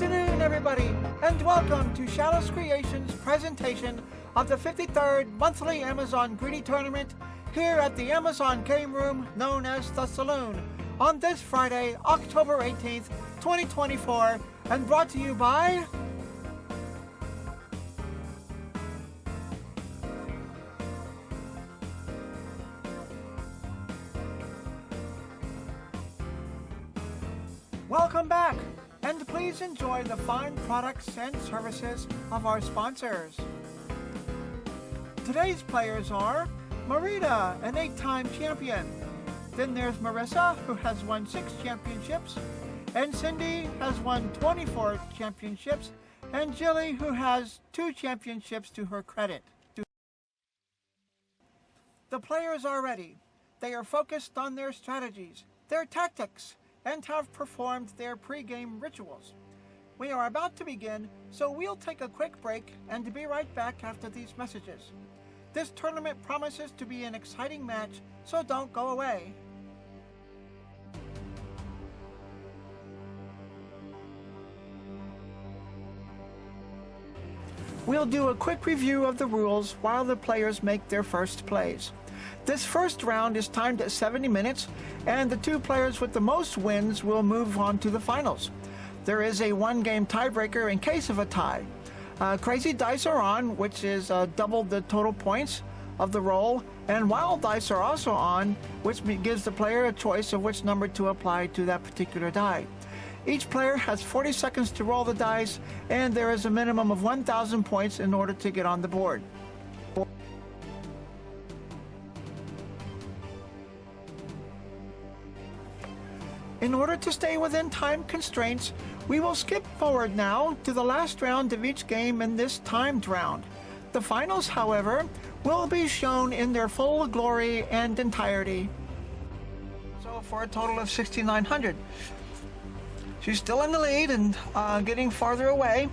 afternoon, everybody, and welcome to ChaliceKreations' presentation of the 53rd Monthly Amazon Greedy Tournament here at the Amazon Game Room known as The Saloon on this Friday, October 18th, 2024, and brought to you by... Welcome back, and please enjoy the fine products and services of our sponsors. Today's players are Marita, an 8-time champion. Then there's Marissa, who has won 6 championships, and Cindy has won 24 championships, and Jilly, who has 2 championships to her credit. The players are ready. They are focused on their strategies, their tactics, and have performed their pre-game rituals. We are about to begin, so we'll take a quick break and be right back after these messages. This tournament promises to be an exciting match, so don't go away. We'll do a quick review of the rules while the players make their first plays. This first round is timed at 70 minutes, and the 2 players with the most wins will move on to the finals. There is a 1-game tiebreaker in case of a tie. Crazy dice are on, which is double the total points of the roll, and wild dice are also on, which gives the player a choice of which number to apply to that particular die. Each player has 40 seconds to roll the dice, and there is a minimum of 1,000 points in order to get on the board. In order to stay within time constraints, we will skip forward now to the last round of each game in this timed round. The finals, however, will be shown in their full glory and entirety. So for a total of 6,900. She's still in the lead and getting farther away.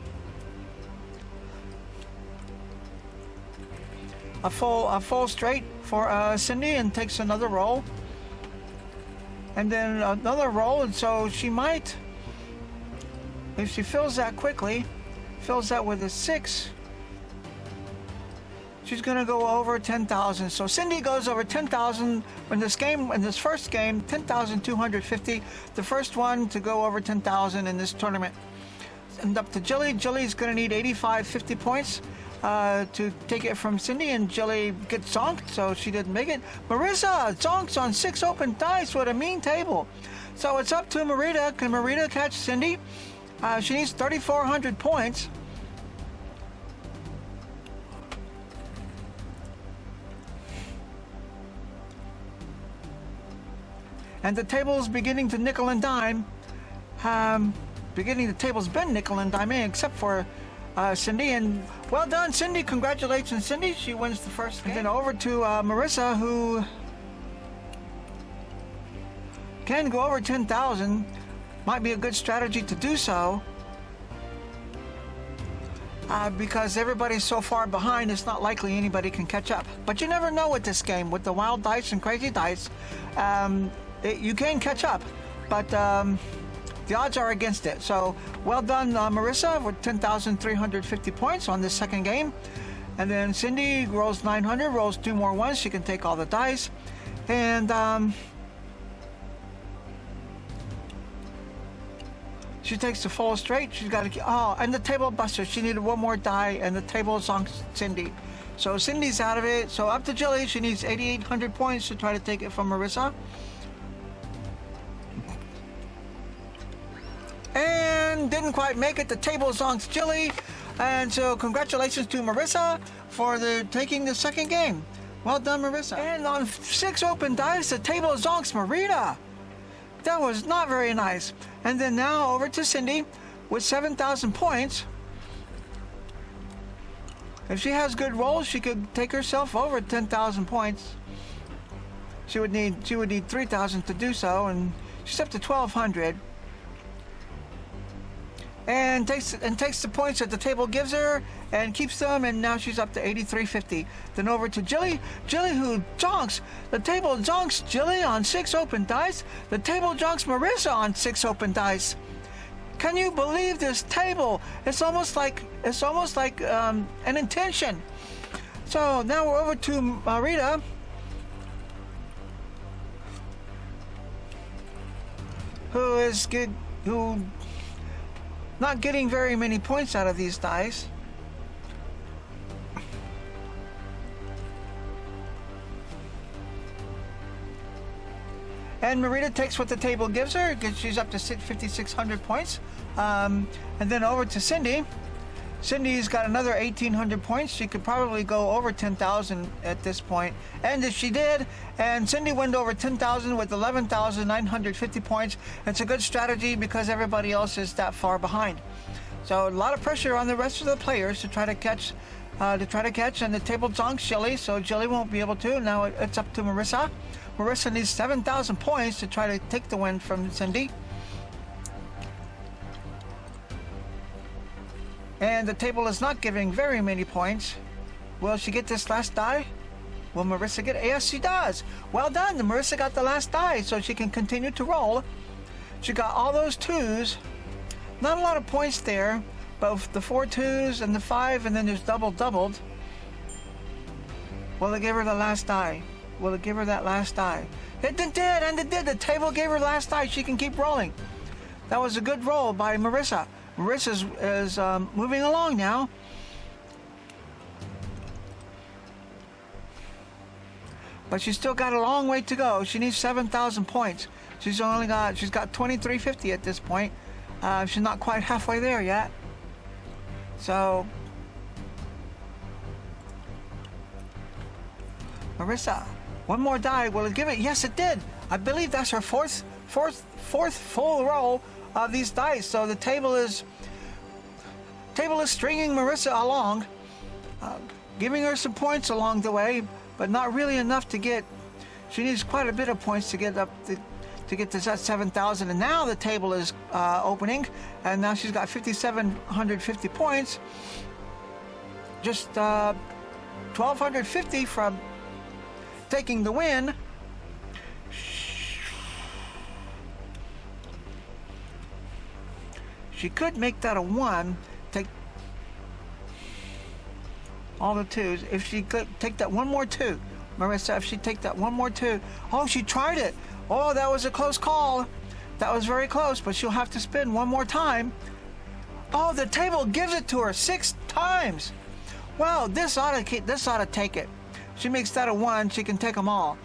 A full straight for Cindy, and takes another roll. And then another roll, and so she might, if she fills that quickly, fills that with a 6, she's going to go over 10,000. So Cindy goes over 10,000 in this first game, 10,250, the first one to go over 10,000 in this tournament. And up to Jilly. Jilly's going to need 50 points to take it from Cindy, and Jilly gets zonked, so she didn't make it. Marissa zonks on 6 open dice with a mean table. So it's up to Marita. Can Marita catch Cindy? She needs 3,400 points. And the table's beginning to nickel and dime. The table's been nickel and diming, except for Cindy, and well done, Cindy. Congratulations, Cindy. She wins the first game. And then over to Marissa, who can go over 10,000. Might be a good strategy to do so, because everybody's so far behind, it's not likely anybody can catch up. But you never know with this game, with the wild dice and crazy dice. You can catch up, but the odds are against it. So well done, Marissa, with 10,350 points on this second game. And then Cindy rolls 900, rolls 2 more ones. She can take all the dice. And she takes the full straight. She's got to... Oh, and the table buster. She needed 1 more die, and the table is on Cindy. So Cindy's out of it. So up to Jilly. She needs 8,800 points to try to take it from Marissa. And didn't quite make it. The table zonks Jilly, and so congratulations to Marissa for taking the second game. Well done, Marissa. And on 6 open dice, the table zonks Marita. That was not very nice. And then now over to Cindy with 7,000 points. If she has good rolls, she could take herself over 10,000 points. She would need 3,000 to do so, and she's up to 1,200. And takes the points that the table gives her and keeps them, and now she's up to 8,350. Then over to Jilly. Jilly, who jonks. The table jonks Jilly on 6 open dice. The table jonks Marissa on 6 open dice. Can you believe this table? It's almost like an intention. So now we're over to Marita. Who not getting very many points out of these dice. And Marita takes what the table gives her, because she's up to 5,600 points. And then over to Cindy. Cindy's got another 1,800 points. She could probably go over 10,000 at this point. And if she did, and Cindy went over 10,000 with 11,950 points. It's a good strategy because everybody else is that far behind. So a lot of pressure on the rest of the players to try to catch. And the table zonks Jilly, so Jilly won't be able to. Now it's up to Marissa. Marissa needs 7,000 points to try to take the win from Cindy. And the table is not giving very many points. Will she get this last die? Will Marissa get it? Yes, she does. Well done. Marissa got the last die, so she can continue to roll. She got all those twos. Not a lot of points there, but the 4 twos and the 5, and then there's doubled. Will it give her the last die? Will it give her that last die? It did, and it did. The table gave her last die. She can keep rolling. That was a good roll by Marissa. Marissa is moving along now. But she's still got a long way to go. She needs 7,000 points. She's got 2,350 at this point. She's not quite halfway there yet. So Marissa, one more die. Will it give it? Yes, it did. I believe that's her fourth full roll of these dice. So the table is stringing Marissa along, giving her some points along the way, but not really enough to get. She needs quite a bit of points to get up to get to that 7,000. And now the table is opening, and now she's got 5,750 points. Just 1,250 from taking the win. She could make that a 1, take all the 2s. If she could take that one more 2, Marissa, if she take that one more 2. Oh, she tried it. Oh, that was a close call. That was very close, but she'll have to spin one more time. Oh, the table gives it to her 6 times. Well, this ought to take it. She makes that a 1, she can take them all.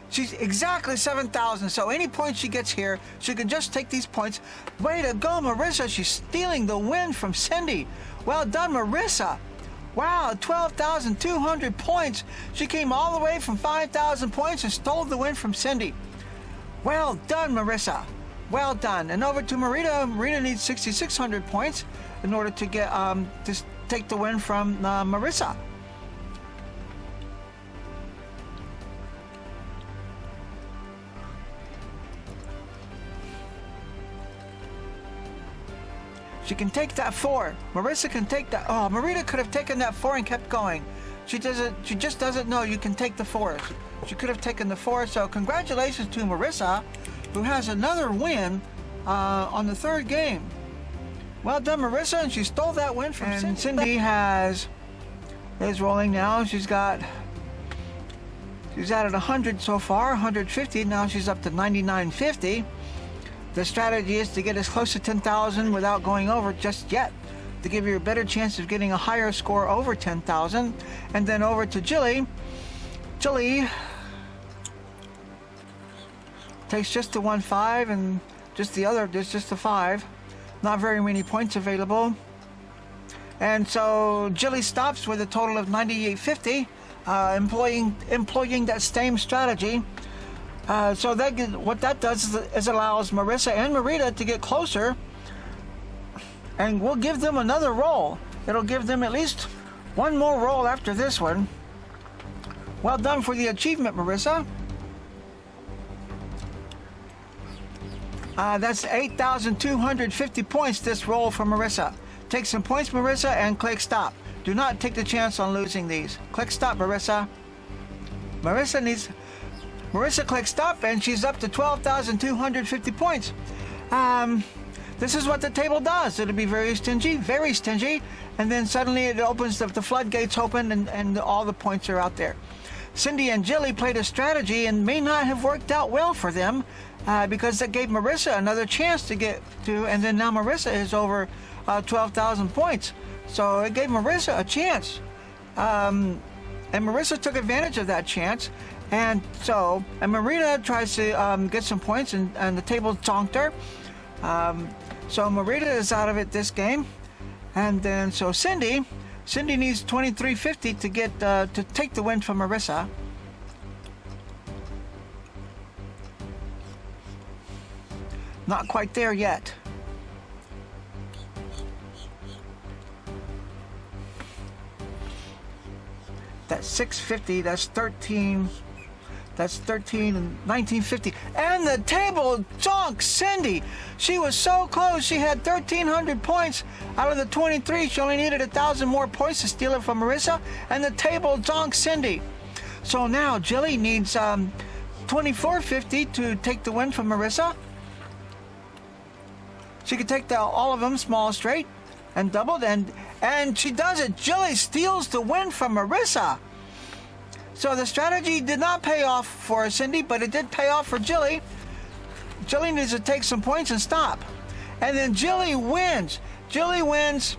She's exactly 7,000, so any points she gets here, she can just take these points. Way to go, Marissa. She's stealing the win from Cindy. Well done, Marissa. Wow, 12,200 points. She came all the way from 5,000 points and stole the win from Cindy. Well done, Marissa. Well done. And over to Marita. Marita needs 6,600 points in order to get to take the win from Marissa. She can take that 4. Marissa can take that. Oh, Marita could have taken that 4 and kept going. She just doesn't know you can take the 4s. She could have taken the 4. So congratulations to Marissa, who has another win on the 3rd game. Well done, Marissa, and she stole that win from Cindy. Cindy is rolling now. She's added 100 so far, 150. Now she's up to 9,950. The strategy is to get as close to 10,000 without going over just yet, to give you a better chance of getting a higher score over 10,000. And then over to Jilly. Jilly takes just the 1-5 and just the other, there's just a 5. Not very many points available. And so Jilly stops with a total of 9,850, employing that same strategy. So what that does is allows Marissa and Marita to get closer, and we'll give them another roll. It'll give them at least one more roll after this one. Well done for the achievement, Marissa. That's 8,250 points this roll for Marissa. Take some points, Marissa, and click stop. Do not take the chance on losing these. Click stop, Marissa. Marissa needs Marissa clicks stop, and she's up to 12,250 points. This is what the table does. It'll be very stingy, and then suddenly it opens, the floodgates open, and all the points are out there. Cindy and Jilly played a strategy and may not have worked out well for them, because that gave Marissa another chance to get to, and then now Marissa is over 12,000 points. So it gave Marissa a chance. And Marissa took advantage of that chance. And Marita tries to get some points, and the table zonked her. So Marita is out of it this game. And then so Cindy needs 2350 to get to take the win from Marissa. Not quite there yet. That's 650, that's 13 and 1950. And the table zonked Cindy. She was so close. She had 1,300 points out of the 23. She only needed 1,000 more points to steal it from Marissa. And the table zonked Cindy. So now Jilly needs 2450 to take the win from Marissa. She could take all of them small straight and doubled, and she does it. Jilly steals the win from Marissa. So the strategy did not pay off for Cindy, but it did pay off for Jilly. Jilly needs to take some points and stop. And then Jilly wins. Jilly wins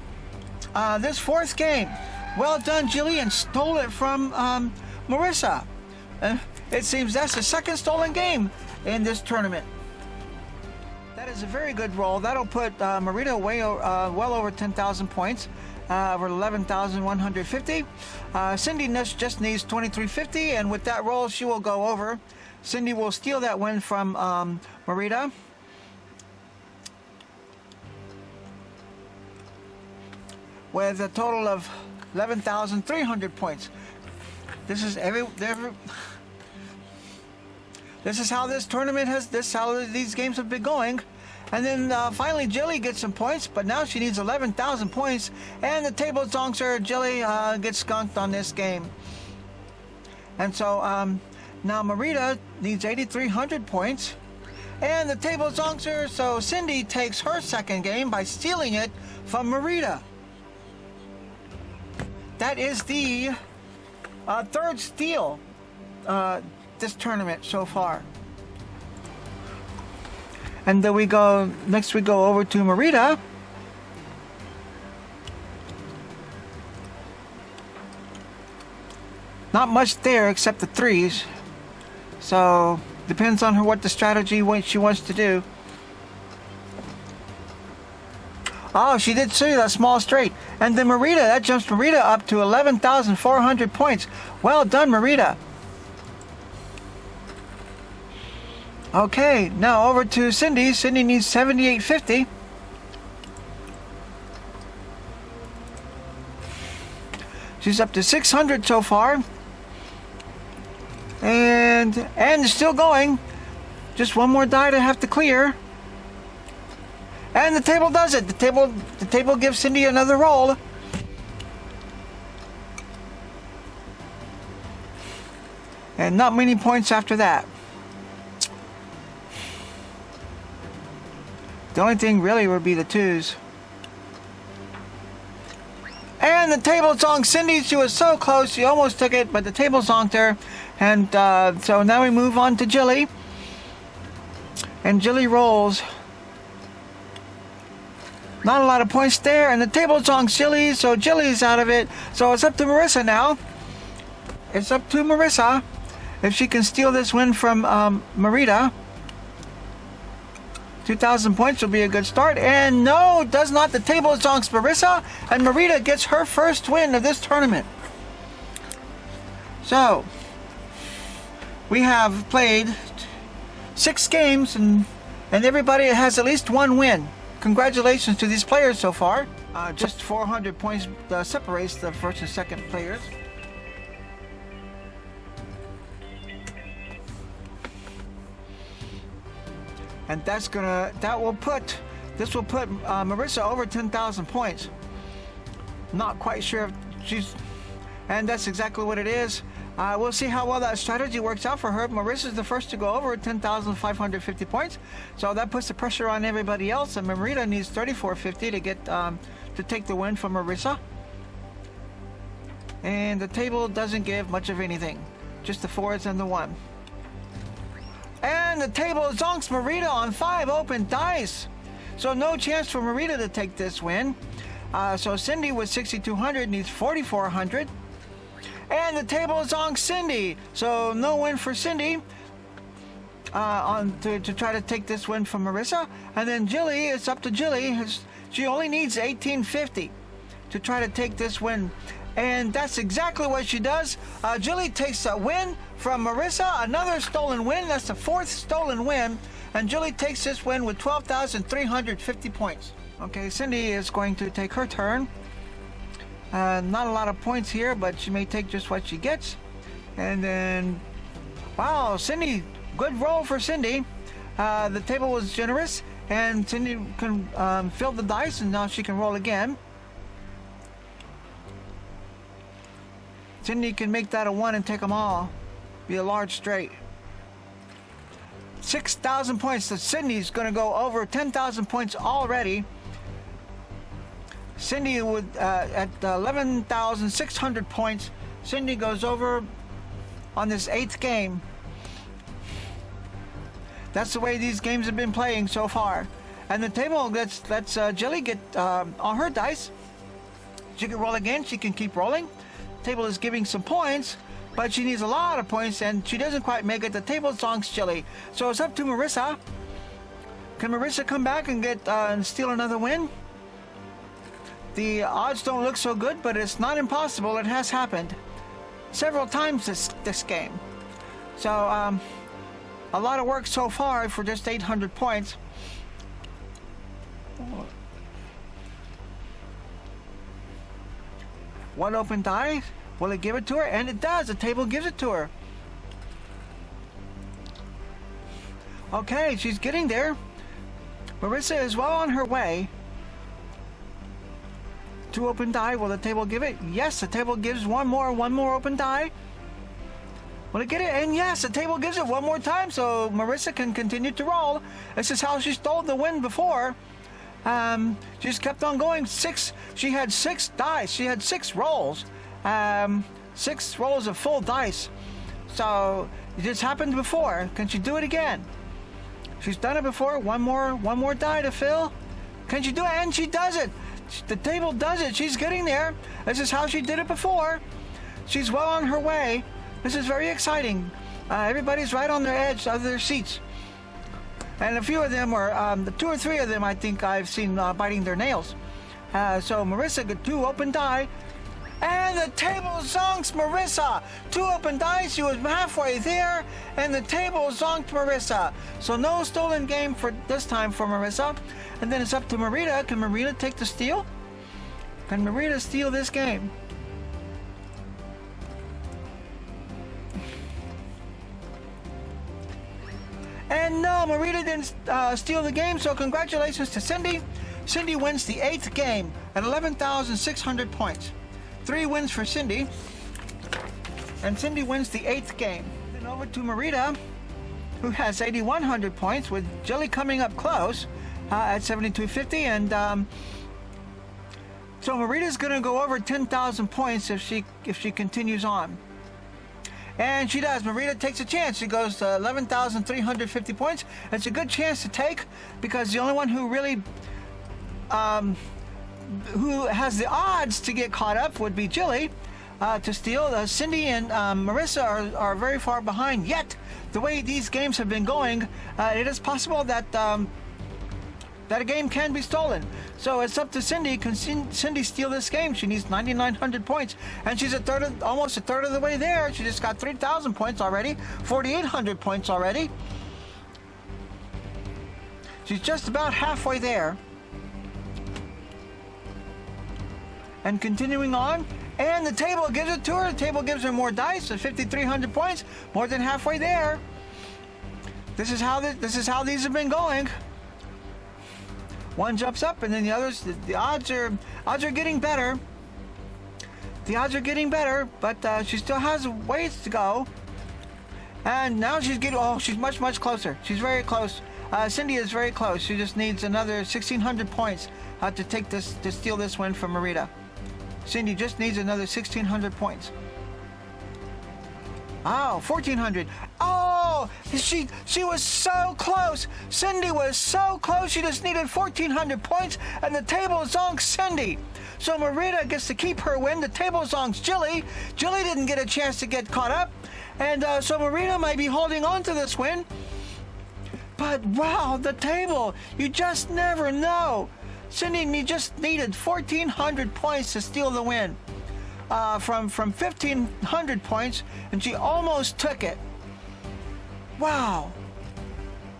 this fourth game. Well done, Jilly, and stole it from Marissa. It seems that's the second stolen game in this tournament. That is a very good roll. That'll put Marita well over 10,000 points. Over 11,150. Cindy just needs 2350, and with that roll, she will go over. Cindy will steal that win from Marita. With a total of 11,300 points. This is This is how this tournament how these games have been going. And then finally Jilly gets some points, but now she needs 11,000 points, and the table zonks her. Jilly gets skunked on this game. And so now Marita needs 8,300 points, and the table zonks her, so Cindy takes her second game by stealing it from Marita. That is the third steal this tournament so far. And then next we go over to Marita. Not much there except the threes. So depends on what the strategy she wants to do. Oh, she did see that small straight. And then that jumps Marita up to 11,400 points. Well done, Marita. Okay, now over to Cindy. Cindy needs 7,850. She's up to 600 so far. And it's still going. Just one more die to have to clear. And the table does it. The table gives Cindy another roll. And not many points after that. The only thing really would be the twos. And the table zonked Cindy. She was so close. She almost took it, but the table zonked her. And so now we move on to Jilly. And Jilly rolls. Not a lot of points there. And the table zonks Jilly, so Jilly's out of it. So it's up to Marissa now. It's up to Marissa. If she can steal this win from Marita. 2,000 points will be a good start. And no, it does not. The table zonks Marissa, and Marita gets her first win of this tournament. So, we have played 6 games, and everybody has at least one win. Congratulations to these players so far. Just 400 points separates the first and second players. And this will put Marissa over 10,000 points. Not quite sure if and that's exactly what it is. We'll see how well that strategy works out for her. Marissa's the first to go over 10,550 points, so that puts the pressure on everybody else. And Marita needs 3,450 to get to take the win from Marissa. And the table doesn't give much of anything, just the 4s and the 1. And the table zonks Marita on 5 open dice, so no chance for Marita to take this win. So Cindy with 6,200 needs 4,400. And the table zonks Cindy, so no win for Cindy to try to take this win from Marissa. And then Jilly, it's up to Jilly. She only needs 1,850 to try to take this win. And that's exactly what she does. Jilly takes a win from Marissa, another stolen win. That's the 4th stolen win. And Jilly takes this win with 12,350 points. Okay, Cindy is going to take her turn. Not a lot of points here, but she may take just what she gets. And then, wow, Cindy, good roll for Cindy. The table was generous, and Cindy can fill the dice, and now she can roll again. Cindy can make that a 1 and take them all. Be a large straight. 6,000 points. So Cindy's going to go over 10,000 points already. Cindy would at 11,600 points. Cindy goes over on this 8th game. That's the way these games have been playing so far. And the table lets Jilly get on her dice. She can roll again. She can keep rolling. The table is giving some points, but she needs a lot of points, and she doesn't quite make it. The table zonks Jilly. So it's up to Marissa. Can Marissa come back and get and steal another win? The odds don't look so good, but it's not impossible. It has happened several times this game. So a lot of work so far for just 800 points. One open die. Will it give it to her? And it does. The table gives it to her. Okay, she's getting there. Marissa is well on her way. 2 open die. Will the table give it? Yes, the table gives one more open die. Will it get it? And yes, the table gives it one more time, so Marissa can continue to roll. This is how she stole the win before. She just kept on going. She had 6 dice. She had 6 rolls. 6 rolls of full dice. So it just happened before. Can she do it again? She's done it before. One more die to fill. Can she do it? And she does it. The table does it. She's getting there. This is how she did it before. She's well on her way. This is very exciting. Everybody's right on their edge of their seats. And a few of them are, 2 or 3 of them I think I've seen biting their nails. So Marissa got 2 open die. And the table zonks Marissa. 2 open die. She was halfway there. And the table zonked Marissa. So no stolen game for this time for Marissa. And then it's up to Marita. Can Marita take the steal? Can Marita steal this game? And no, Marita didn't steal the game, so congratulations to Cindy. Cindy wins the 8th game at 11,600 points. 3 wins for Cindy. And Cindy wins the 8th game. Then over to Marita, who has 8,100 points, with Jilly coming up close at 7,250. And so Marita's going to go over 10,000 points if she continues on. And she does. Marita takes a chance. She goes to 11,350 points. It's a good chance to take, because the only one who really who has the odds to get caught up would be Jilly to steal. Cindy and Marissa are very far behind. Yet, the way these games have been going, it is possible that that a game can be stolen. So it's up to Cindy. Can Cindy steal this game? She needs 9,900 points, and she's almost a third of the way there. She just got 3,000 points already, 4,800 points already. She's just about halfway there. And continuing on, and the table gives it to her. The table gives her more dice at 5,300 points, more than halfway there. This is how these have been going. One jumps up, and then the others. The odds are getting better. The odds are getting better, but she still has ways to go. And now she's getting, she's much, much closer. She's very close. Cindy is very close. She just needs another 1,600 points to steal this win from Marita. Cindy just needs another 1,600 points. Oh, 1,400. Oh, she was so close. Cindy was so close. She just needed 1,400 points, and the table zonks Cindy. So Marita gets to keep her win. The table zonks Jilly. Jilly didn't get a chance to get caught up, and so Marita might be holding on to this win. But wow, the table, you just never know. Cindy just needed 1,400 points to steal the win. From 1,500 points, and she almost took it. Wow,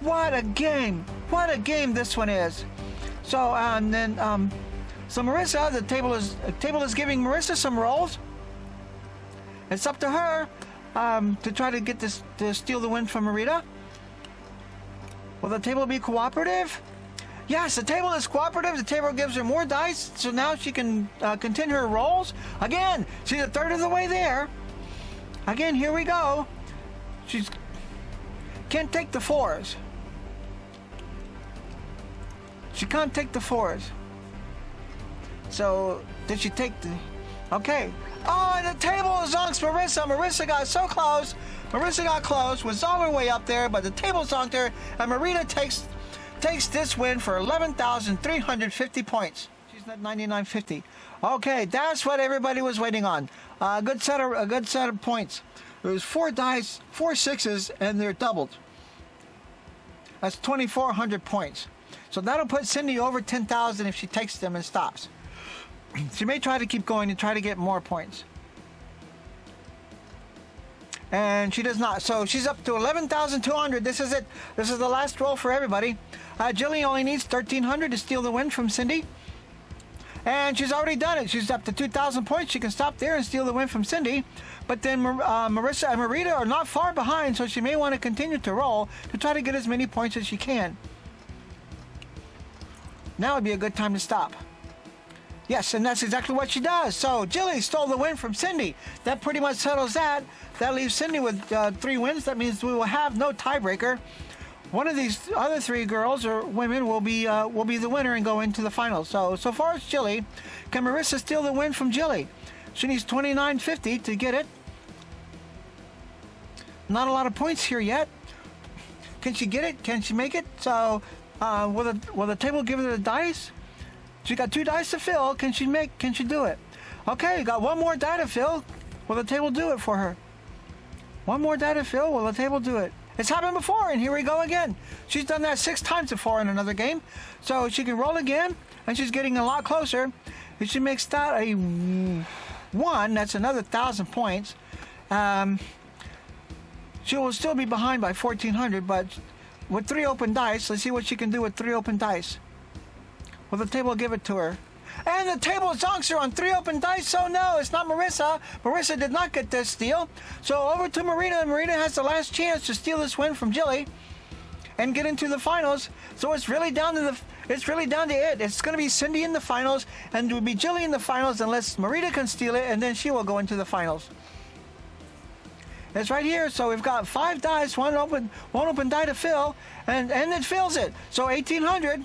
what a game! What a game this one is. So and then so Marissa, the table is giving Marissa some rolls. It's up to her to try to get this to steal the win from Marita. Will the table be cooperative? Yes, the table is cooperative. The table gives her more dice, so now she can continue her rolls. Again, she's a third of the way there. Again, here we go. She's can't take the fours. She can't take the fours. So, did she take the... Okay. Oh, and the table is on Marissa. Marissa got so close. Marissa got close, was all her way up there, but the table zonked her, and Marita takes this win for 11,350 points. She's at 9,950. Okay, that's what everybody was waiting on. A good set of points. There was 4 dice, 4 sixes, and they're doubled. That's 2,400 points. So that'll put Cindy over 10,000 if she takes them and stops. She may try to keep going and try to get more points. And she does not. So she's up to 11,200. This is it. This is the last roll for everybody. Jilly only needs 1,300 to steal the win from Cindy. And she's already done it. She's up to 2,000 points. She can stop there and steal the win from Cindy. But then Marissa and Marita are not far behind, so she may want to continue to roll to try to get as many points as she can. Now would be a good time to stop. Yes, and that's exactly what she does. So Jilly stole the win from Cindy. That pretty much settles that. That leaves Cindy with 3 wins. That means we will have no tiebreaker. One of these other 3 girls or women will be the winner and go into the finals. So far it's Jilly. Can Marissa steal the win from Jilly? She needs 2,950 to get it. Not a lot of points here yet. Can she get it? Can she make it? So will the table give her the dice? She got 2 dice to fill. Can she do it? Okay, got 1 more die to fill. Will the table do it for her? 1 more die to fill. Will the table do it? It's happened before, and here we go again. She's done that 6 times before in another game. So she can roll again, and she's getting a lot closer. If she makes that a 1, that's another 1,000 points. She will still be behind by 1,400, but with 3 open dice, let's see what she can do with 3 open dice. Will the table give it to her? And the table zonks her on 3 open dice, so no, it's not Marissa. Marissa did not get this steal. So over to Marita. Marita has the last chance to steal this win from Jilly and get into the finals. So it's really down to It's going to be Cindy in the finals, and it will be Jilly in the finals unless Marita can steal it, and then she will go into the finals. It's right here. So we've got 5 dice, one open die to fill, and it fills it. So 1,800.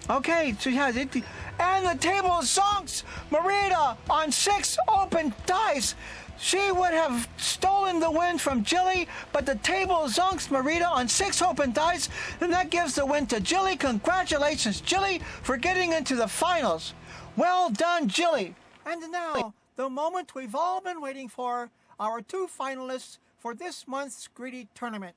Okay, so she has 18. And the table zonks Marita on 6 open dice. She would have stolen the win from Jilly, but the table zonks Marita on 6 open dice, and that gives the win to Jilly. Congratulations, Jilly, for getting into the finals. Well done, Jilly. And now, the moment we've all been waiting for, our 2 finalists for this month's Greedy Tournament.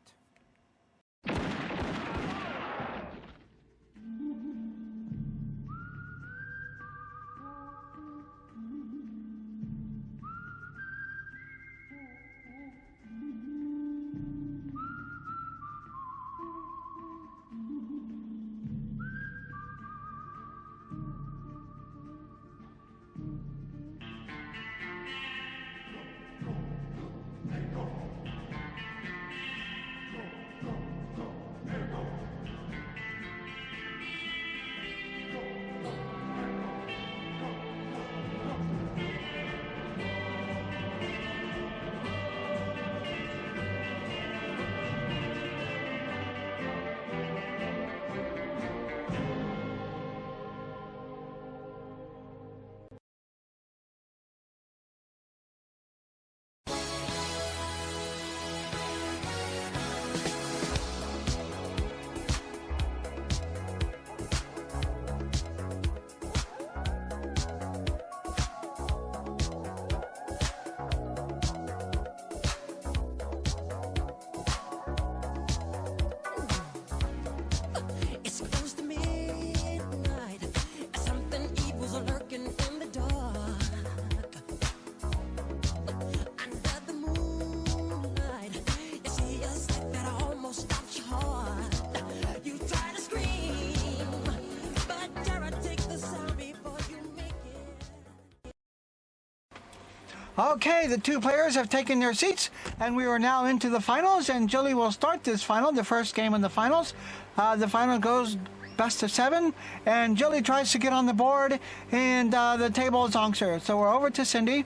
Okay, the two players have taken their seats, and we are now into the finals, and Jilly will start this final, the first game in the finals. The final goes best of 7, and Jilly tries to get on the board, and the table zonks her. So we're over to Cindy.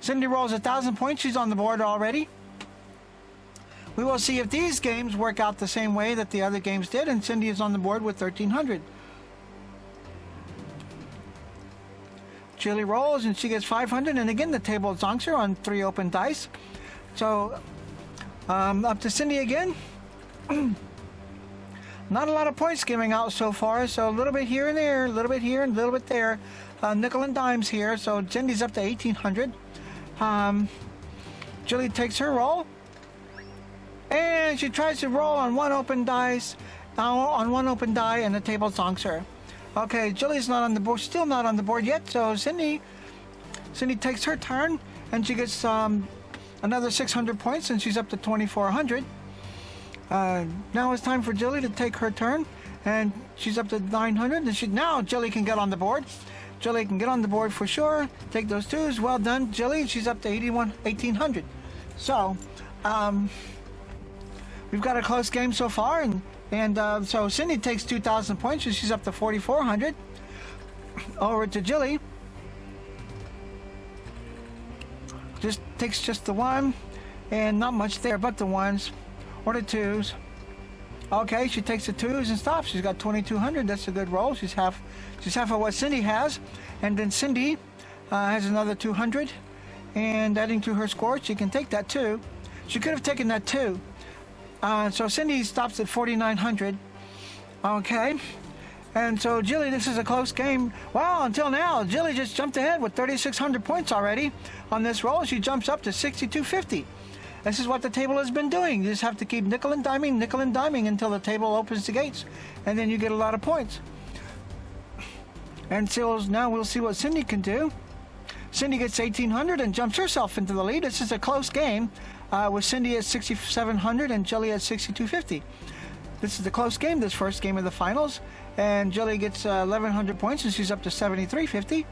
Cindy rolls 1,000 points. She's on the board already. We will see if these games work out the same way that the other games did, and Cindy is on the board with 1,300. Jilly rolls and she gets 500, and again the table zonks her on 3 open dice. So up to Cindy again. Not a lot of points giving out so far, so a little bit here and there, a little bit here and a little bit there. Nickel and dimes here, so Cindy's up to 1,800. Jilly takes her roll, and she tries to roll on 1 open dice, on 1 open die, and the table zonks her. Okay, Jilly's not on the board, still not on the board yet, so Cindy takes her turn, and she gets another 600 points, and she's up to 2,400. Now it's time for Jilly to take her turn, and she's up to 900, and now Jilly can get on the board. Jilly can get on the board for sure. Take those 2s. Well done, Jilly. She's up to 1,800. So, we've got a close game so far, and so Cindy takes 2,000 points, and she's up to 4,400. Over to Jilly. Just takes just the 1, and not much there but the 1s or the 2s. Okay, she takes the 2s and stops. She's got 2,200. That's a good roll. She's half of what Cindy has, and then Cindy has another 200, and adding to her score, she can take that too. She could have taken that too. So Cindy stops at 4,900. Okay, and so Jilly, this is a close game. Well, until now, Jilly just jumped ahead with 3,600 points already on this roll. She jumps up to 6,250. This is what the table has been doing. You just have to keep nickel and diming until the table opens the gates, and then you get a lot of points. And so now we'll see what Cindy can do. Cindy gets 1,800 and jumps herself into the lead. This is a close game with Cindy at 6,700 and Jilly at 6,250. This is a close game, this first game of the finals, and Jilly gets 1,100 points, and she's up to 7,350.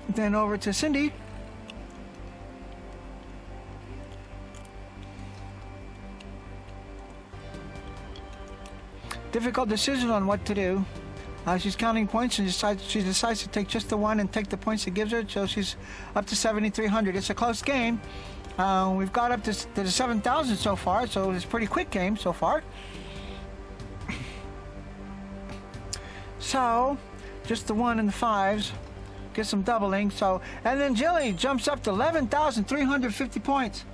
Then over to Cindy. Difficult decision on what to do. She's counting points, and she decides to take just the 1 and take the points it gives her, so she's up to 7,300. It's a close game. We've got up to the 7,000 so far, so it's a pretty quick game so far. So, just the 1 and the 5s. Get some doubling, so, and then Jilly jumps up to 11,350 points.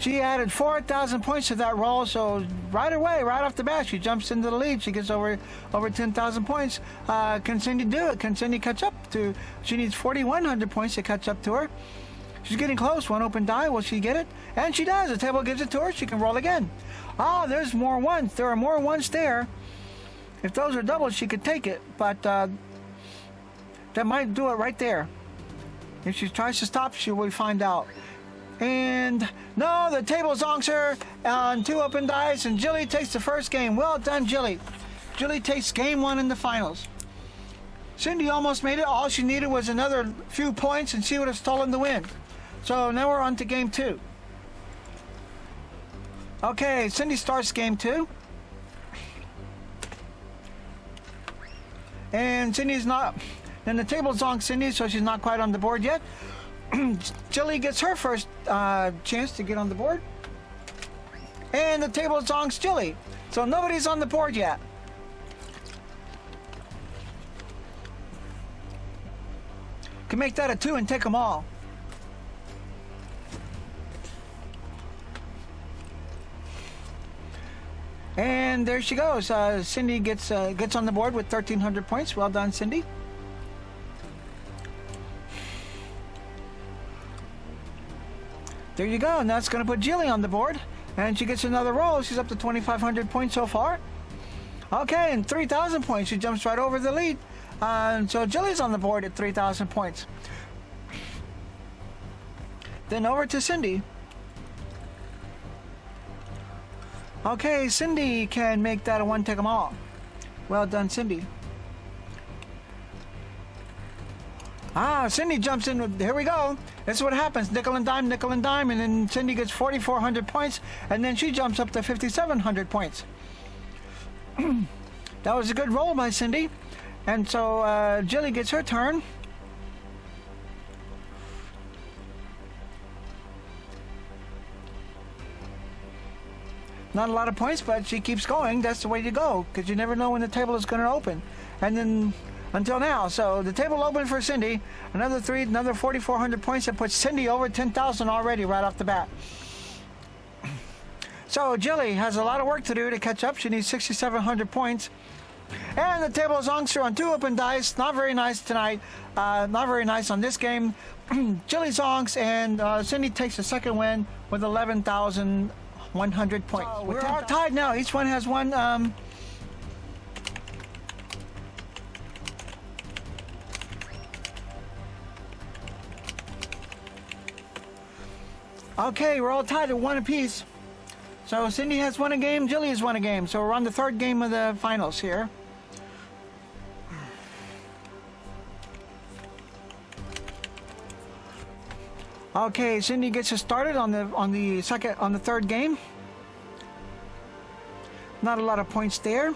She added 4,000 points to that roll, so right away, right off the bat, she jumps into the lead. She gets over 10,000 points. Can Cindy do it? Can Cindy catch up to? She needs 4,100 points to catch up to her. She's getting close. 1 open die. Will she get it? And she does. The table gives it to her. She can roll again. There's more 1s. There are more 1s there. If those are doubles, she could take it, but that might do it right there. If she tries to stop, she will find out. And no, the table zonks her on 2 open dice, and Jilly takes the first game. Well done, Jilly. Jilly takes game 1 in the finals. Cindy almost made it. All she needed was another few points, and she would have stolen the win. So now we're on to game 2. Okay, Cindy starts game 2. And Cindy's not... Then the table zonks Cindy, so she's not quite on the board yet. Jilly gets her first chance to get on the board, and the table zonks Jilly, so nobody's on the board yet. Can make that a 2 and take them all. And there she goes. Cindy gets on the board with 1,300 points. Well done, Cindy. There you go, and that's going to put Jilly on the board, and she gets another roll. She's up to 2,500 points so far. Okay, and 3,000 points. She jumps right over the lead. So Jilly's on the board at 3,000 points. Then over to Cindy. Okay, Cindy can make that a 1 take 'em all. Well done, Cindy. Cindy jumps in. Here we go. This is what happens. Nickel and dime, and then Cindy gets 4,400 points, and then she jumps up to 5,700 points. That was a good roll by Cindy. And so Jilly gets her turn. Not a lot of points, but she keeps going. That's the way to go, because you never know when the table is going to open. And then until now, so the table opened for Cindy. Another 4,400 points. That puts Cindy over 10,000 already right off the bat. So Jilly has a lot of work to do to catch up. She needs 6,700 points. And the table is Zonkster on 2 open dice. Not very nice tonight. Not very nice on this game. Jilly zonks, and Cindy takes the second win with 11,100 points. So we're all tied now. Each one has one. Okay, we're all tied at 1 apiece. So Cindy has won a game, Jilly has won a game. So we're on the 3rd game of the finals here. Okay, Cindy gets us started on the 3rd game. Not a lot of points there.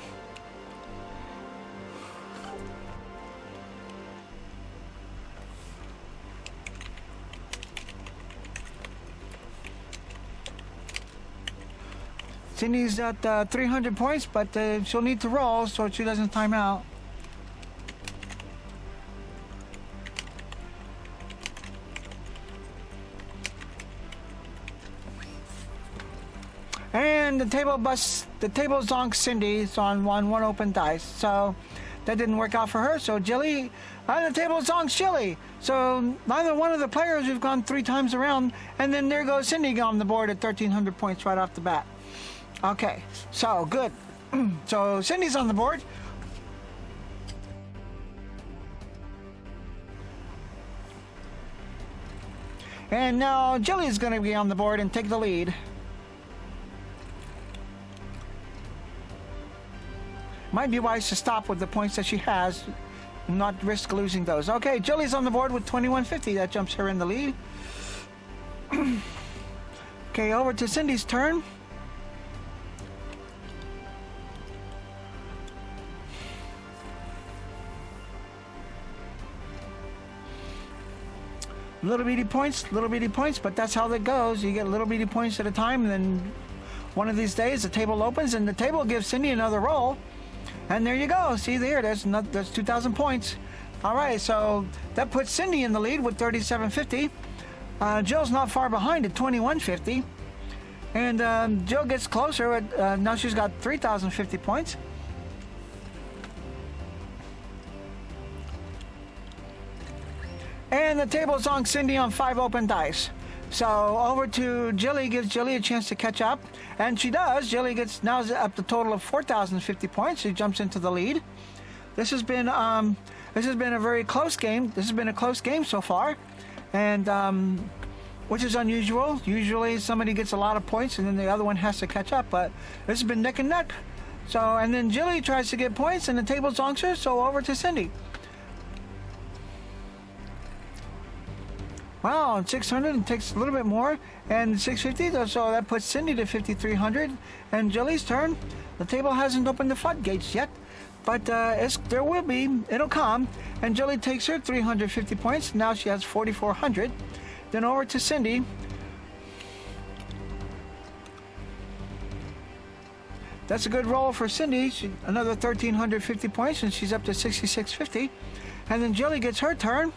Cindy's at 300 points, but she'll need to roll so she doesn't time out. And the table zonks Cindy on 1 open dice, so that didn't work out for her. So Jilly, the table zonks Jilly. So neither one of the players, we've gone 3 times around, and then there goes Cindy on the board at 1,300 points right off the bat. Okay, so good. So Cindy's on the board. And now Jilly's going to be on the board and take the lead. Might be wise to stop with the points that she has and not risk losing those. Okay, Jilly's on the board with 2,150. That jumps her in the lead. Okay, over to Cindy's turn. Little bitty points, but that's how that goes. You get little bitty points at a time, and then one of these days the table opens, and the table gives Cindy another roll. And there you go. See there, there's 2,000 points. All right, so that puts Cindy in the lead with 3,750. Jill's not far behind at 2,150. And Jill gets closer. Now she's got 3,050 points. And the table's on Cindy on 5 open dice. So over to Jilly, gives Jilly a chance to catch up. And she does. Jilly gets now up to a total of 4,050 points. She jumps into the lead. This has been a very close game. This has been a close game so far. And which is unusual. Usually somebody gets a lot of points and then the other one has to catch up. But this has been neck and neck. So, and then Jilly tries to get points and the table zonks her. So over to Cindy. Wow, and 600 and takes a little bit more, and 650, so that puts Cindy to 5,300. And Jilly's turn. The table hasn't opened the floodgates yet, but there will be. It'll come. And Jilly takes her 350 points. Now she has 4,400. Then over to Cindy. That's a good roll for Cindy. Another 1,350 points, and she's up to 6,650. And then Jilly gets her turn.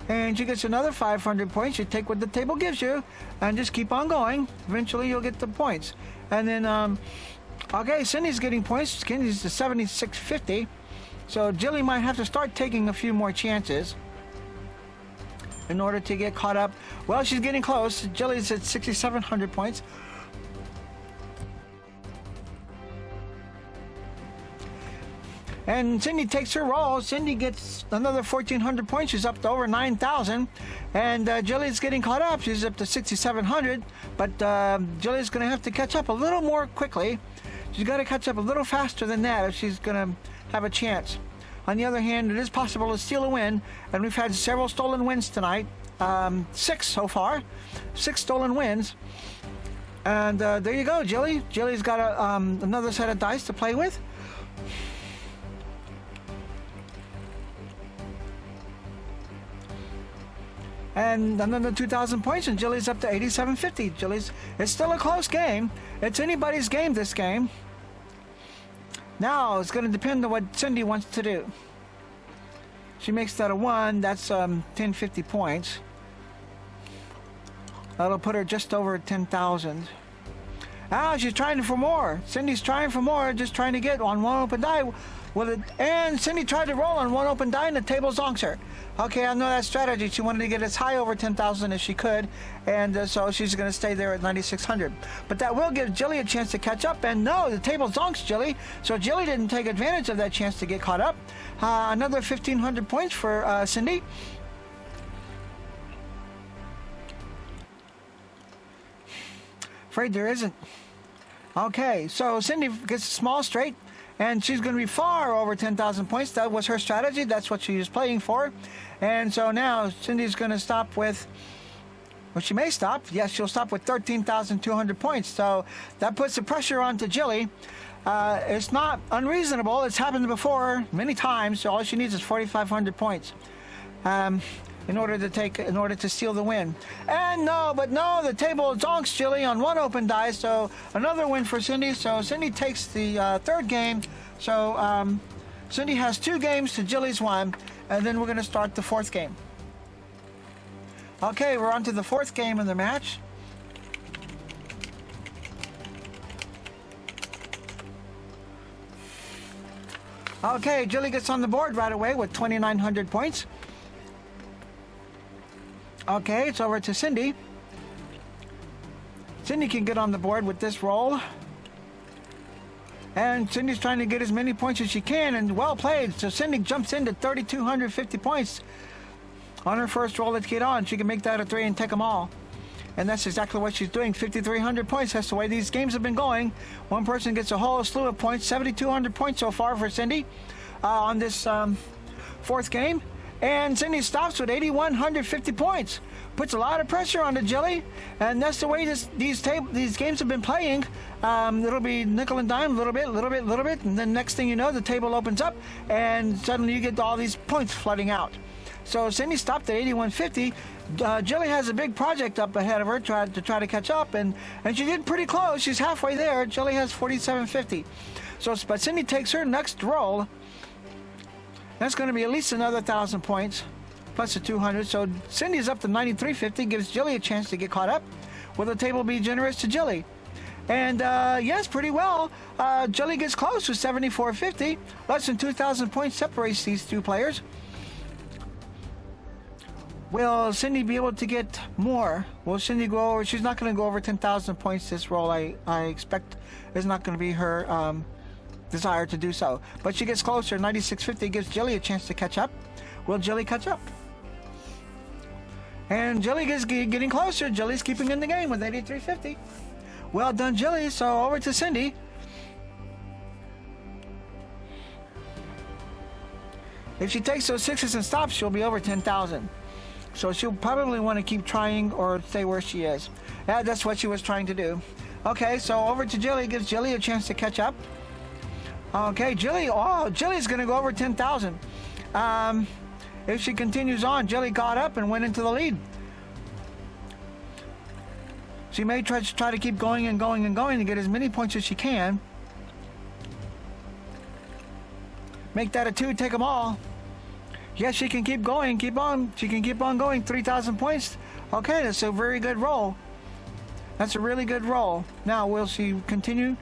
And she gets another 500 points. You take what the table gives you and just keep on going. Eventually you'll get the points. And then, okay, Cindy's getting points. Cindy's to 7,650. So Jilly might have to start taking a few more chances in order to get caught up. Well, she's getting close. Jilly's at 6,700 points. And Cindy takes her roll. Cindy gets another 1,400 points. She's up to over 9,000. And Jilly's getting caught up. She's up to 6,700. But Jilly's going to have to catch up a little more quickly. She's got to catch up a little faster than that if she's going to have a chance. On the other hand, it is possible to steal a win, and we've had several stolen wins tonight. 6 so far. 6 stolen wins. And there you go, Jilly. Jilly's got another set of dice to play with. And another 2,000 points, and Jilly's up to 8750. It's still a close game. It's anybody's game, this game. Now, it's going to depend on what Cindy wants to do. She makes that a 1, that's 1050 points. That'll put her just over 10,000. Ah, she's trying for more. Cindy's trying for more, just trying to get on one open die. And Cindy tried to roll on one open die, and the table zonks her. Okay, I know that strategy. She wanted to get as high over 10,000 as she could, and so she's going to stay there at 9,600. But that will give Jilly a chance to catch up, and no, the table zonks Jilly, so Jilly didn't take advantage of that chance to get caught up. Another 1,500 points for Cindy. Afraid there isn't. Okay, so Cindy gets a small straight, and she's going to be far over 10,000 points. That was her strategy. That's what she was playing for. And so now Cindy's going to stop with, well, she may stop. Yes, she'll stop with 13,200 points. So that puts the pressure onto Jilly. It's not unreasonable. It's happened before many times. So all she needs is 4,500 points. In order to steal the win. And no, the table zonks Jilly on one open die, so another win for Cindy. So Cindy takes the third game. So Cindy has 2 games to Jilly's 1, and then we're going to start the 4th game. Okay, we're on to the 4th game in the match. Okay, Jilly gets on the board right away with 2,900 points. Okay, it's over to Cindy. Cindy can get on the board with this roll. And Cindy's trying to get as many points as she can, and well played. So Cindy jumps into 3,250 points on her first roll to get on. She can make that a 3 and take them all. And that's exactly what she's doing. 5,300 points. That's the way these games have been going. One person gets a whole slew of points. 7,200 points so far for Cindy on this 4th game. And Cindy stops with 8,150 points. Puts a lot of pressure on the Jilly, and that's the way these games have been playing. It'll be nickel and dime, little bit, and then next thing you know, the table opens up, and suddenly you get all these points flooding out. So Cindy stopped at 8,150. Jilly has a big project up ahead of her to try to catch up, and she did pretty close. She's halfway there. Jilly has 4,750. But Cindy takes her next roll. That's going to be at least another 1,000 points, plus the 200. So Cindy's up to 9,350, gives Jilly a chance to get caught up. Will the table be generous to Jilly? And yes, pretty well. Jilly gets close with 7,450. Less than 2,000 points separates these 2 players. Will Cindy be able to get more? Will Cindy go over? She's not going to go over 10,000 points this roll. I expect is not going to be her desire to do so. But she gets closer. 9,650 gives Jilly a chance to catch up. Will Jilly catch up? And Jilly is getting closer. Jilly's keeping in the game with 8,350. Well done, Jilly. So over to Cindy. If she takes those 6s and stops, she'll be over 10,000. So she'll probably want to keep trying or stay where she is. That's what she was trying to do. Okay, so over to Jilly. Gives Jilly a chance to catch up. Okay, Jilly. Oh, Jilly's going to go over 10,000. If she continues on, Jilly got up and went into the lead. She may try to keep going and going and going to get as many points as she can. Make that a 2, take them all. Yes, she can keep going, keep on. She can keep on going, 3,000 points. Okay, that's a very good roll. That's a really good roll. Now, will she continue?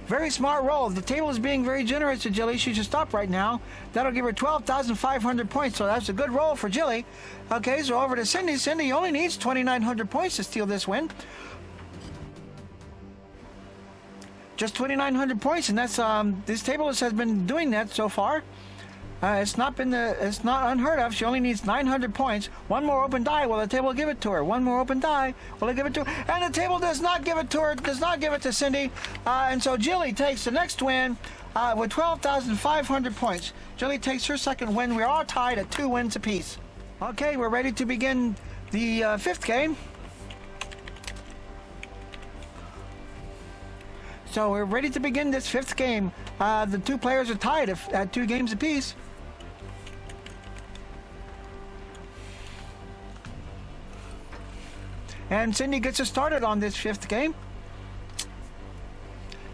Very smart roll. The table is being very generous to Jilly. She should stop right now. That'll give her 12,500 points, so that's a good roll for Jilly. Okay, so over to Cindy. Cindy only needs 2,900 points to steal this win. Just 2,900 points, and that's this table has been doing that so far. It's not unheard of. She only needs 900 points. One more open die. Will the table give it to her? One more open die. Will it give it to her? And the table does not give it to her. Does not give it to Cindy. And so Jilly takes the next win. with 12,500 points. Jilly takes her second win. We're all tied at 2 wins apiece. Okay, we're ready to begin the 5th game. So we're ready to begin this 5th game. The 2 players are tied at 2 games apiece. And Cindy gets us started on this 5th game.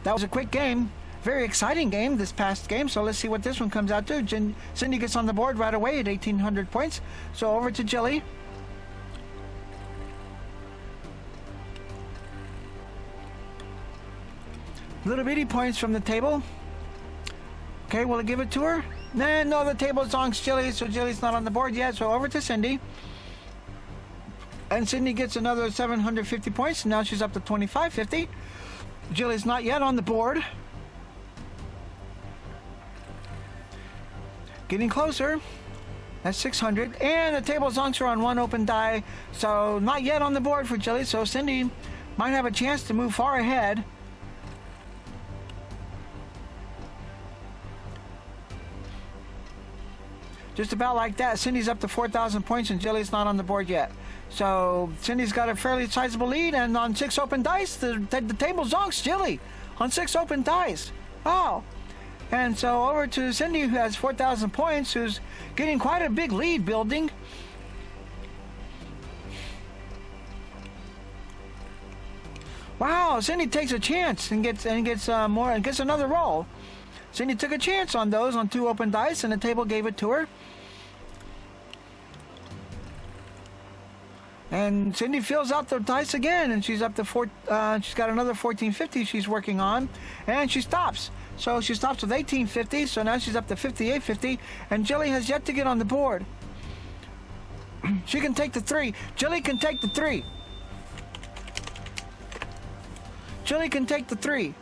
That was a quick game. Very exciting game, this past game. So let's see what this one comes out to. Cindy gets on the board right away at 1,800 points. So over to Jilly. Little bitty points from the table. Okay, will it give it to her? Nah, no, the table zonks Jilly, so Jilly's not on the board yet. So over to Cindy. And Cindy gets another 750 points. And now she's up to 2,550. Jilly's not yet on the board. Getting closer. That's 600. And the table zonks her on 1 open die. So not yet on the board for Jilly. So Cindy might have a chance to move far ahead. Just about like that. Cindy's up to 4,000 points and Jilly's not on the board yet. So Cindy's got a fairly sizable lead, and on 6 open dice, the table zonks Jilly on 6 open dice. Oh. And so over to Cindy, who has 4,000 points, who's getting quite a big lead building. Wow, Cindy takes a chance and gets more and gets another roll. Cindy took a chance on those on 2 open dice, and the table gave it to her. And Cindy fills out the dice again, and she's up to she's got another 1,450 she's working on, and she stops. So she stops with 1,850. So now she's up to 5,850, and Jilly has yet to get on the board. She can take the 3. Jilly can take the 3. Jilly can take the 3,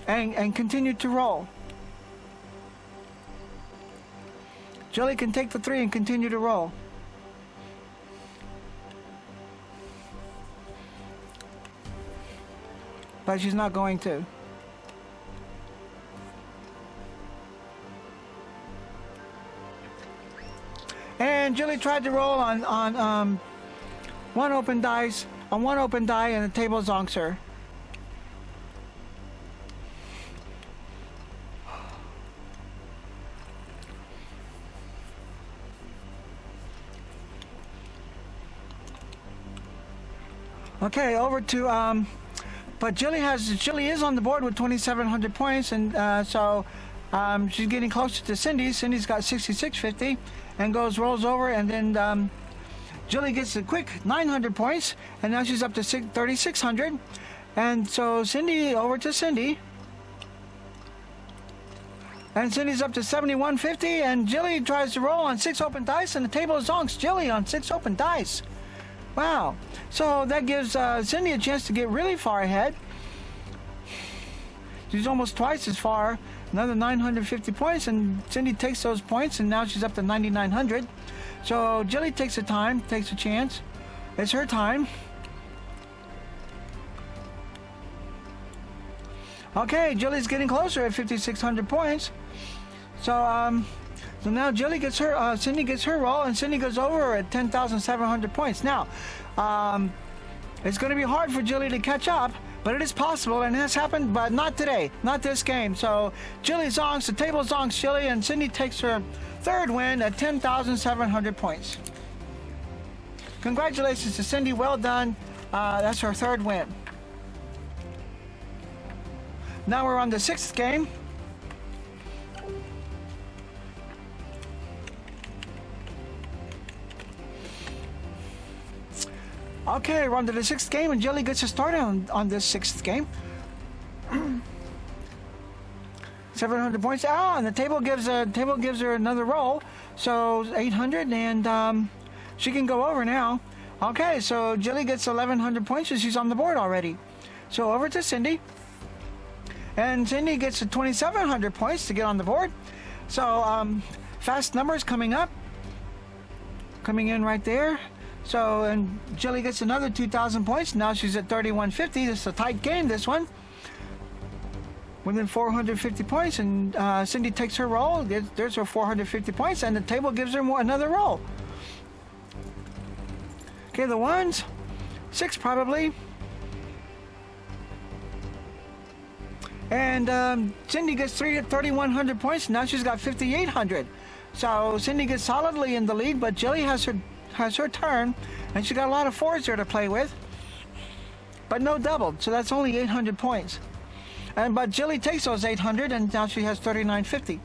and continue to roll. Jilly can take the 3 and continue to roll. But she's not going to. And Jilly tried to roll on 1 open dice, on 1 open die, and the table zonks her. Okay, over to but Jilly is on the board with 2,700 points, and so she's getting closer to Cindy. Cindy's got 6,650 and rolls over, and then Jilly gets a quick 900 points, and now she's up to 3,600. And so Cindy, over to Cindy. And Cindy's up to 7,150, and Jilly tries to roll on 6 open dice, and the table zonks Jilly on 6 open dice. Wow. So that gives Cindy a chance to get really far ahead. She's almost twice as far. Another 950 points, and Cindy takes those points, and now she's up to 9,900. So Jilly takes a chance. It's her time. Okay, Jilly's getting closer at 5,600 points. So so now Jilly gets her, Cindy gets her roll, and Cindy goes over at 10,700 points. Now, it's going to be hard for Jilly to catch up, but it is possible, and it has happened, but not today, not this game. So Jilly zonks, the table zonks Jilly, and Cindy takes her 3rd win at 10,700 points. Congratulations to Cindy, well done. That's her 3rd win. Now we're on the 6th game. Okay, we're on to the 6th game, and Jilly gets us started on this 6th game. 700 points. And the table gives her another roll, so 800, and she can go over now. Okay, so Jilly gets 1,100 points, and she's on the board already. So over to Cindy, and Cindy gets to 2,700 points to get on the board. So fast numbers coming up, coming in right there. So, and Jilly gets another 2,000 points. Now she's at 3,150. This is a tight game, this one. within 450 points, and Cindy takes her roll. There's her 450 points, and the table gives her another roll. Okay, the ones, 6 probably. And Cindy gets 3,100 points. Now she's got 5,800. So Cindy gets solidly in the lead, but Jilly has her turn, and she got a lot of 4s there to play with, but no double. So that's only 800 points. But Jilly takes those 800, and now she has 3,950.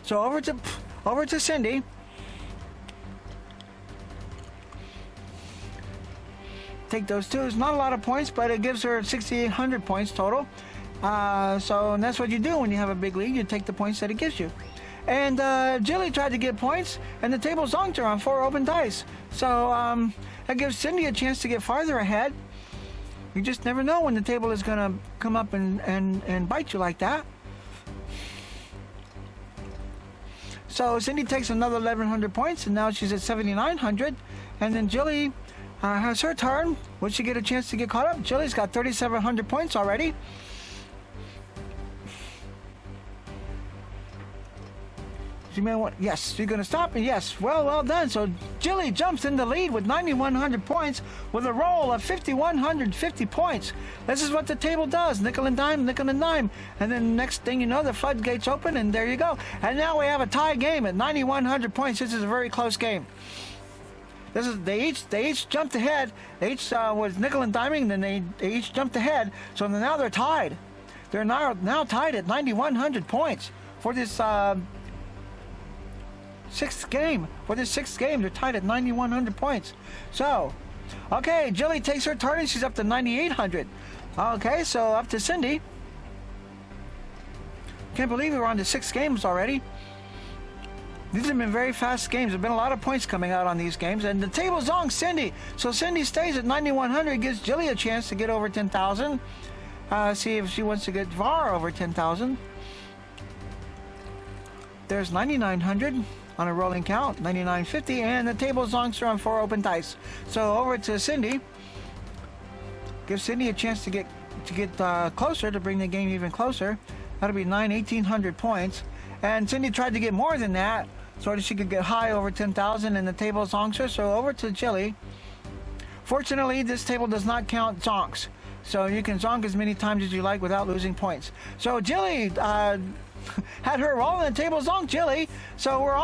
So over to Cindy. Take those 2s. Not a lot of points, but it gives her 6,800 points total. And that's what you do when you have a big lead. You take the points that it gives you. And Jilly tried to get points, and the table zonked her on 4 open dice. So that gives Cindy a chance to get farther ahead. You just never know when the table is going to come up and bite you like that. So Cindy takes another 1,100 points, and now she's at 7,900. And then Jilly has her turn. Will she get a chance to get caught up? Jilly's got 3,700 points already. She may want, yes, you're going to stop me. Yes, well done. So Jilly jumps in the lead with 9,100 points with a roll of 5,150 points. This is what the table does. Nickel and dime, nickel and dime. And then next thing you know, the floodgates open, and there you go. And now we have a tie game at 9,100 points. This is a very close game. They each jumped ahead. They each was nickel and diming, and then they each jumped ahead. So now they're tied. They're now tied at 9,100 points for this sixth game. For this 6th game, they're tied at 9,100 points. So, okay, Jilly takes her turn, and she's up to 9,800. Okay, so up to Cindy. Can't believe we're on to 6 games already. These have been very fast games. There have been a lot of points coming out on these games, and the table's on Cindy. So Cindy stays at 9,100, gives Jilly a chance to get over 10,000. See if she wants to get far over 10,000. There's 9,900. On a rolling count, 9,950, and the table zonks her on 4 open dice. So over to Cindy. Give Cindy a chance to get closer, to bring the game even closer. That'll be 1,800 points. And Cindy tried to get more than that, so that she could get high over 10,000, and the table zonks her. So over to Jilly. Fortunately, this table does not count zonks, so you can zonk as many times as you like without losing points. So Jilly had her roll, and the table zonked Jilly. So we're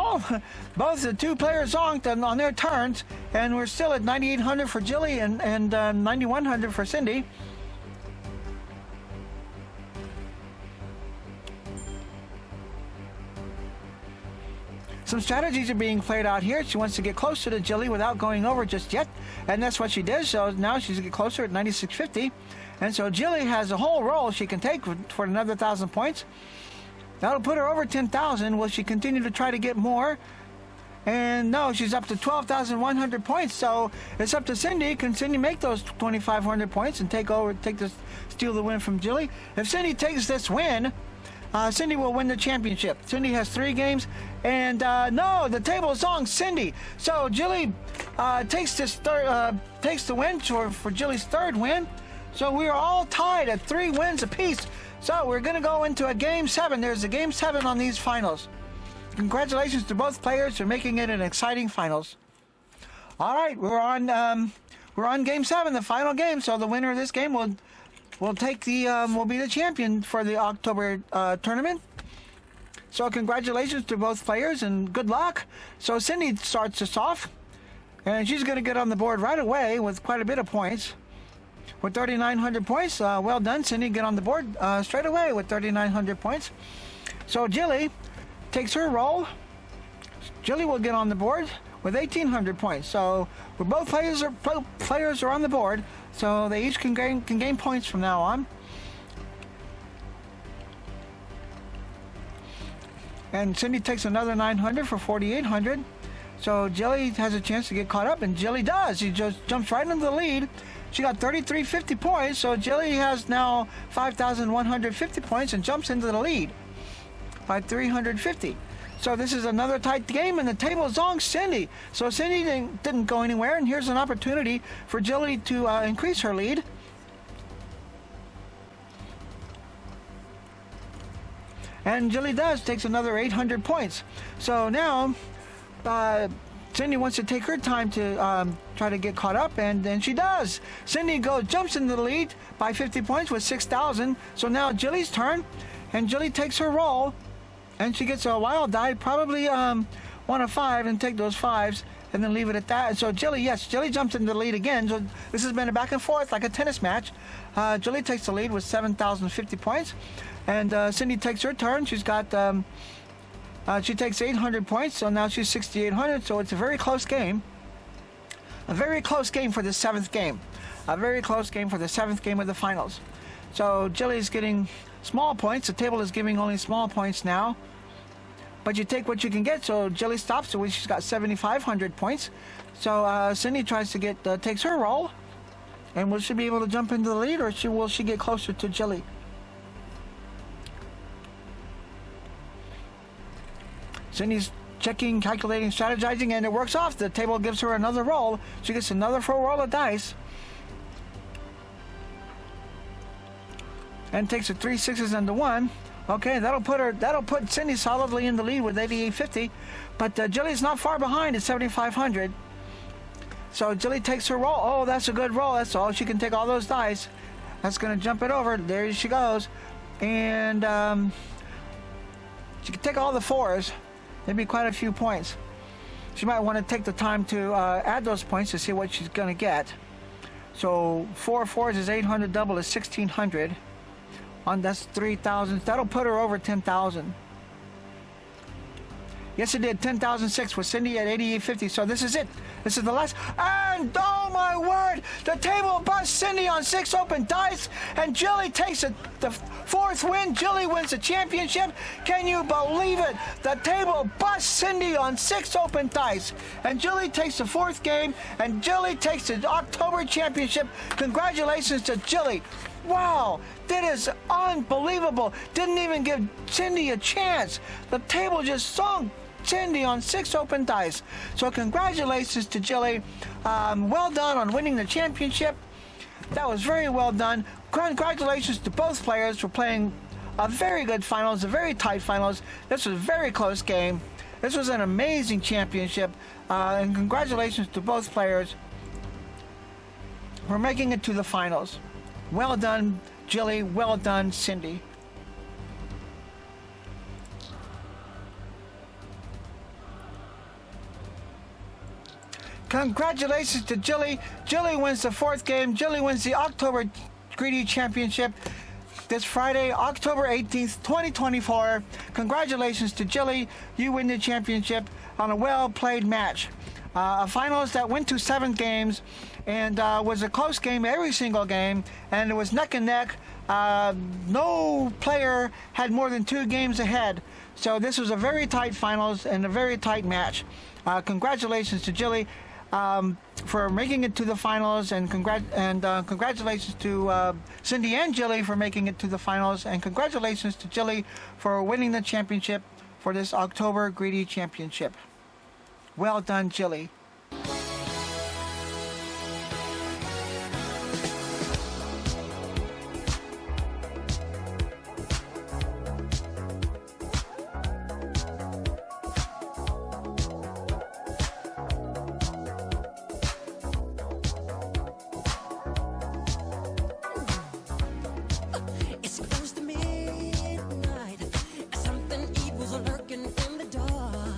both the 2 players zonked on their turns, and we're still at 9,800 for Jilly and 9,100 for Cindy. Some strategies are being played out here. She wants to get closer to Jilly without going over just yet, and that's what she did. So now she's get closer at 9,650, and so Jilly has a whole roll she can take for another 1,000 points. That'll put her over 10,000. Will she continue to try to get more? And no, she's up to 12,100 points. So it's up to Cindy. Can Cindy make those 2,500 points and steal the win from Jilly? If Cindy takes this win, Cindy will win the championship. Cindy has 3 games, and no, the table is on Cindy. So Jilly takes the win for Jilly's 3rd win. So we are all tied at 3 wins apiece. So we're going to go into a Game 7. There's a Game 7 on these finals. Congratulations to both players for making it an exciting finals. All right, we're on Game 7, the final game. So the winner of this game will be the champion for the October tournament. So congratulations to both players, and good luck. So Cindy starts us off, and she's going to get on the board right away with quite a bit of points. With 3,900 points, well done, Cindy. Get on the board straight away with 3,900 points. So Jilly takes her roll. Jilly will get on the board with 1,800 points. So both players are on the board. So they each can gain points from now on. And Cindy takes another 900 for 4,800. So Jilly has a chance to get caught up, and Jilly does. She just jumps right into the lead. She got 3,350 points, so Jilly has now 5,150 points and jumps into the lead by 350. So this is another tight game, and the table is on Cindy. So Cindy didn't go anywhere, and here's an opportunity for Jilly to increase her lead. And Jilly takes another 800 points. So now Cindy wants to take her time to try to get caught up, and then she does. Cindy jumps into the lead by 50 points with 6,000. So now Jilly's turn, and Jilly takes her roll, and she gets a wild die, probably 1 of 5, and take those 5s, and then leave it at that. So Jilly jumps into the lead again. So this has been a back and forth like a tennis match. Jilly takes the lead with 7,050 points, and Cindy takes her turn. She's got she takes 800 points, so now she's 6,800. So it's a very close game. A very close game for the 7th game. A very close game for the 7th game of the finals. So Jilly's getting small points. The table is giving only small points now. But you take what you can get. So Jilly stops when she's got 7,500 points. So Cindy tries to takes her roll. And will she be able to jump into the lead, or will she get closer to Jilly? Cindy's checking, calculating, strategizing, and it works off. The table gives her another roll. She gets another full roll of dice. And takes her 3 6s and the 1. Okay, that'll put Cindy solidly in the lead with 8,850. But Jilly's not far behind at 7,500. So Jilly takes her roll. Oh, that's a good roll. That's all. She can take all those dice. That's going to jump it over. There she goes. And she can take all the 4s. There'd be quite a few points. She might want to take the time to add those points to see what she's going to get. So 4 4s is 800, double is 1,600. That's 3,000. That'll put her over 10,000. Yes, it did. 10,006 with Cindy at 8,850. So this is it. This is the last. And oh my word! The table busts Cindy on 6 open dice, and Jilly takes the 4th win. Jilly wins the championship. Can you believe it? The table busts Cindy on 6 open dice, and Jilly takes the 4th game, and Jilly takes the October championship. Congratulations to Jilly. Wow, that is unbelievable. Didn't even give Cindy a chance. The table just sunk Cindy on 6 open dice. So congratulations to Jilly. Well done on winning the championship. That was very well done. Congratulations to both players for playing a very good finals, a very tight finals. This was a very close game. This was an amazing championship. And congratulations to both players for making it to the finals. Well done, Jilly. Well done, Cindy. Congratulations to Jilly. Jilly wins the 4th game. Jilly wins the October Greedy Championship this Friday, October 18th, 2024. Congratulations to Jilly. You win the championship on a well-played match. A finals that went to 7 games and was a close game every single game, and it was neck and neck. No player had more than 2 games ahead. So this was a very tight finals and a very tight match. Congratulations to Jilly for making it to the finals, and congratulations to Cindy and Jilly for making it to the finals, and congratulations to Jilly for winning the championship for this October Greedy Championship. Well done, Jilly. It's close to midnight. Something evil's lurking in the dark.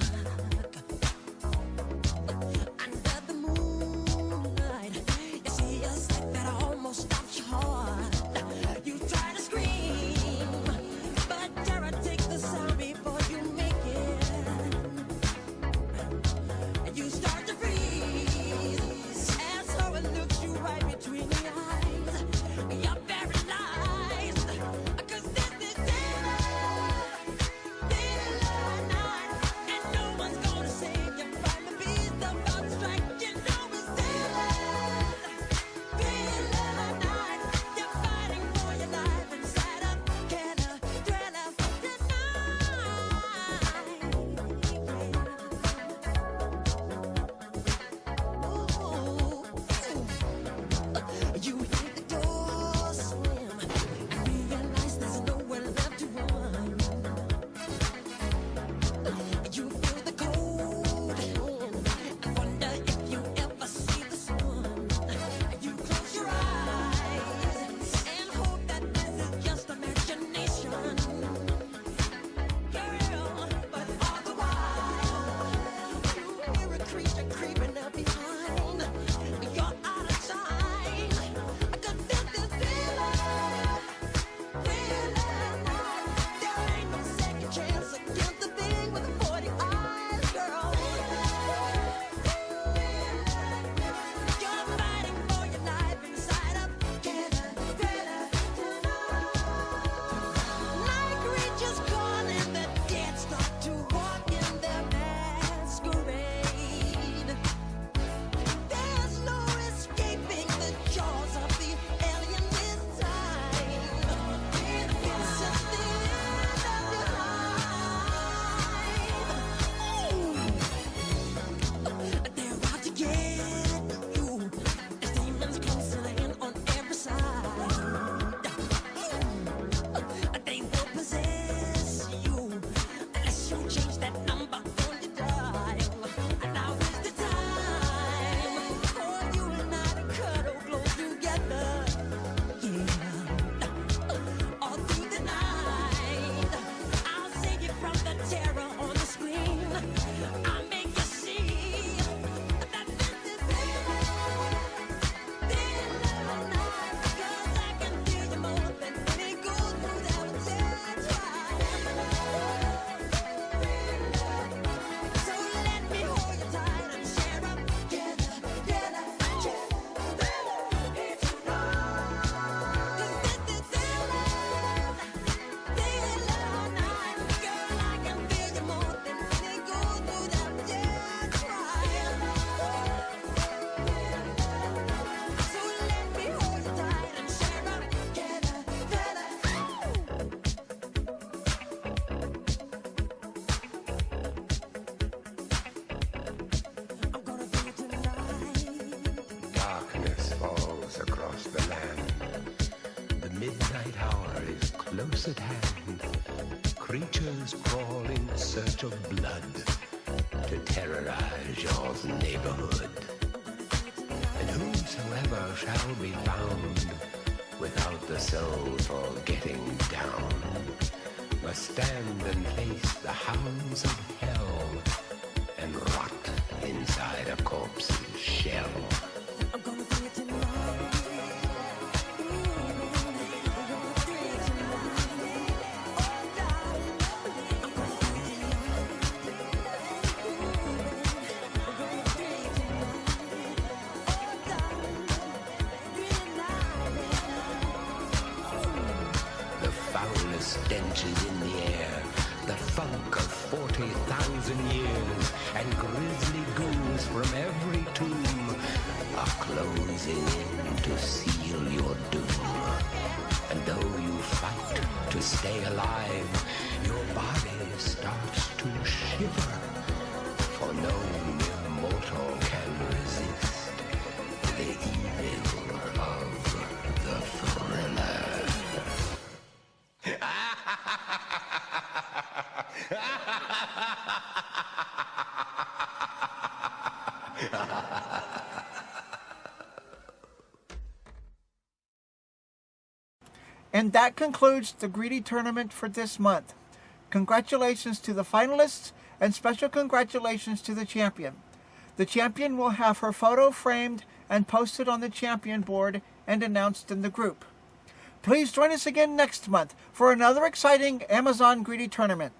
night hour is close at hand. Creatures crawl in search of blood to terrorize your neighborhood. And whosoever shall be found without the soul for getting down must stand and face the hounds of hell and rot inside a corpse's shell. I'm gonna do it tonight. The foulest stench is in the air, the funk of 40,000 years, and grisly ghouls from every tomb are closing in to seal your doom. And though you fight to stay alive, your body starts to shiver, for no mere mortal can resist the evil of the thriller. And that concludes the Greedy Tournament for this month. Congratulations to the finalists, and special congratulations to the champion. The champion will have her photo framed and posted on the champion board and announced in the group. Please join us again next month for another exciting Amazon Greedy Tournament.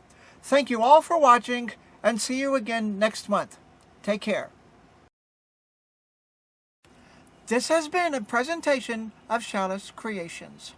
Thank you all for watching, and see you again next month. Take care. This has been a presentation of Chalice Creations.